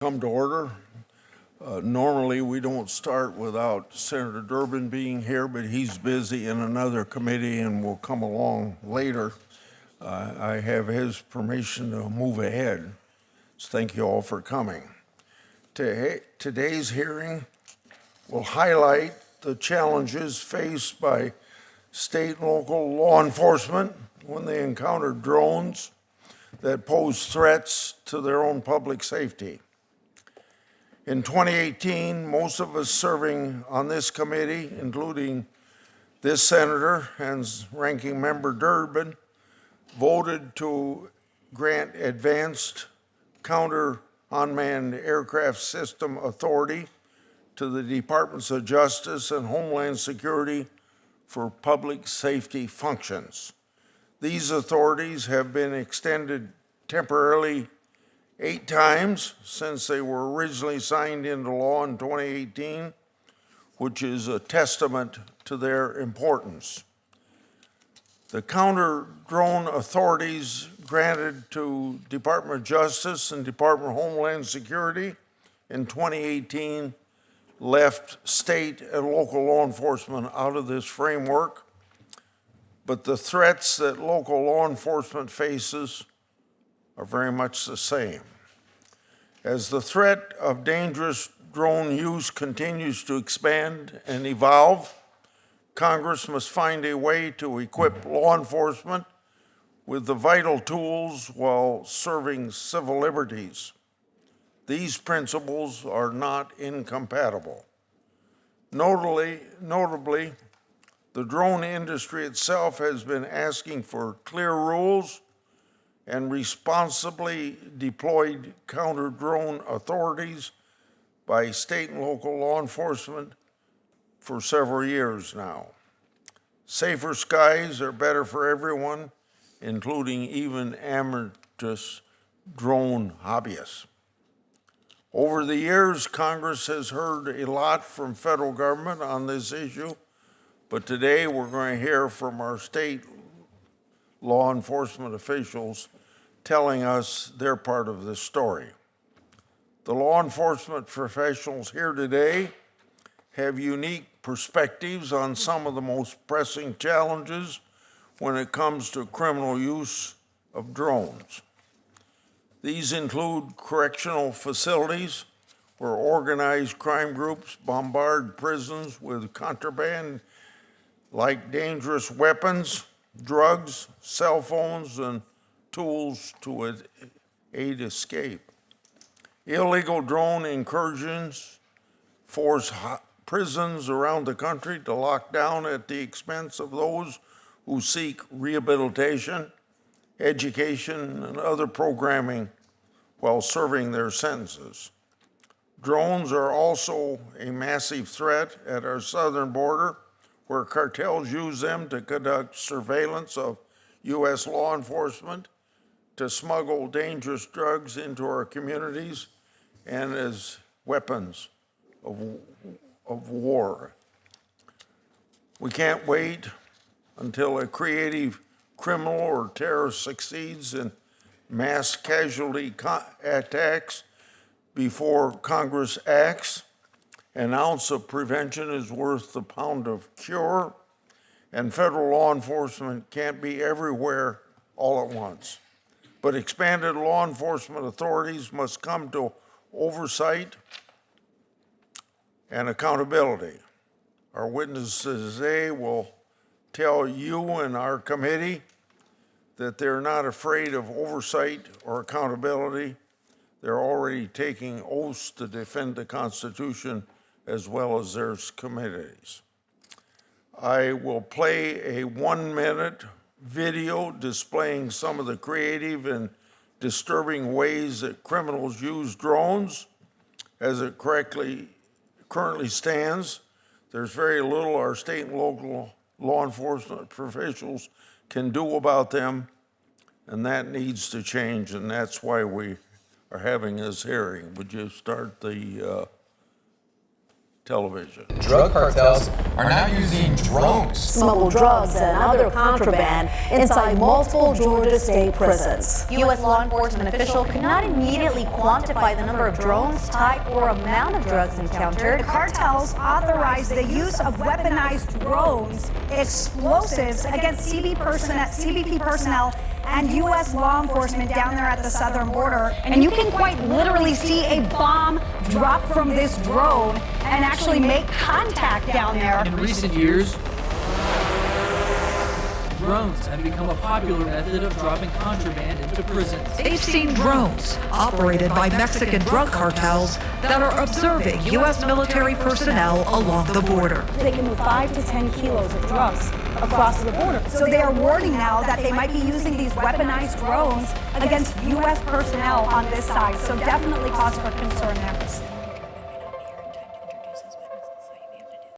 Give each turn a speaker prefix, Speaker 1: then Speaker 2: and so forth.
Speaker 1: Come to order. Normally, we don't start without Senator Durbin being here, but he's busy in another committee and will come along later. I have his permission to move ahead. So thank you all for coming. Today's hearing will highlight the challenges faced by state and local law enforcement when they encounter drones that pose threats to their own public safety. In 2018, most of us serving on this committee, including this senator and ranking member Durbin, voted to grant advanced counter unmanned aircraft system authority to the Departments of Justice and Homeland Security for public safety functions. These authorities have been extended temporarily 8 times since they were originally signed into law in 2018, which is a testament to their importance. The counter-drone authorities granted to Department of Justice and Department of Homeland Security in 2018 left state and local law enforcement out of this framework, but the threats that local law enforcement faces are very much the same. As the threat of dangerous drone use continues to expand and evolve, Congress must find a way to equip law enforcement with the vital tools while serving civil liberties. These principles are not incompatible. Notably, the drone industry itself has been asking for clear rules and responsibly deployed counter-drone authorities by state and local law enforcement for several years now. Safer skies are better for everyone, including even amateur drone hobbyists. Over the years, Congress has heard a lot from federal government on this issue, but today we're going to hear from our state law enforcement officials telling us their part of the story. The law enforcement professionals here today have unique perspectives on some of the most pressing challenges when it comes to criminal use of drones. These include correctional facilities where organized crime groups bombard prisons with contraband like dangerous weapons, drugs, cell phones, and tools to aid escape. Illegal drone incursions force prisons around the country to lock down at the expense of those who seek rehabilitation, education, and other programming while serving their sentences. Drones are also a massive threat at our southern border, where cartels use them to conduct surveillance of U.S. law enforcement, to smuggle dangerous drugs into our communities, and as weapons of war. We can't wait until a creative criminal or terrorist succeeds in mass casualty attacks before Congress acts. An ounce of prevention is worth a pound of cure, and federal law enforcement can't be everywhere all at once. But expanded law enforcement authorities must come to oversight and accountability. Our witnesses today will tell you and our committee that they're not afraid of oversight or accountability. They're already taking oaths to defend the Constitution as well as their committees. I will play a 1-minute video displaying some of the creative and disturbing ways that criminals use drones. As it currently stands, there's very little our state and local law enforcement professionals can do about them, and that needs to change, and that's why we are having this hearing. Would you start the television.
Speaker 2: Drug cartels are now using drones.
Speaker 3: Smuggle drugs and other contraband inside multiple Georgia state prisons.
Speaker 4: U.S. law enforcement official could not immediately quantify the number of drones, type, or amount of drugs encountered.
Speaker 5: The cartels authorize the use of weaponized drones, explosives against CBP personnel and U.S. law enforcement down there at the southern border. And you can quite literally see a bomb drop from this drone and actually make contact down there.
Speaker 6: In recent years, drones have become a popular method of dropping contraband into prisons.
Speaker 7: They've seen drones operated by Mexican drug cartels that are observing U.S. military personnel along the border.
Speaker 5: They can move 5 to 10 kilos of drugs across the border. So they are warning now that they might be using these weaponized drones against U.S. personnel on this side. So definitely cause for concern there.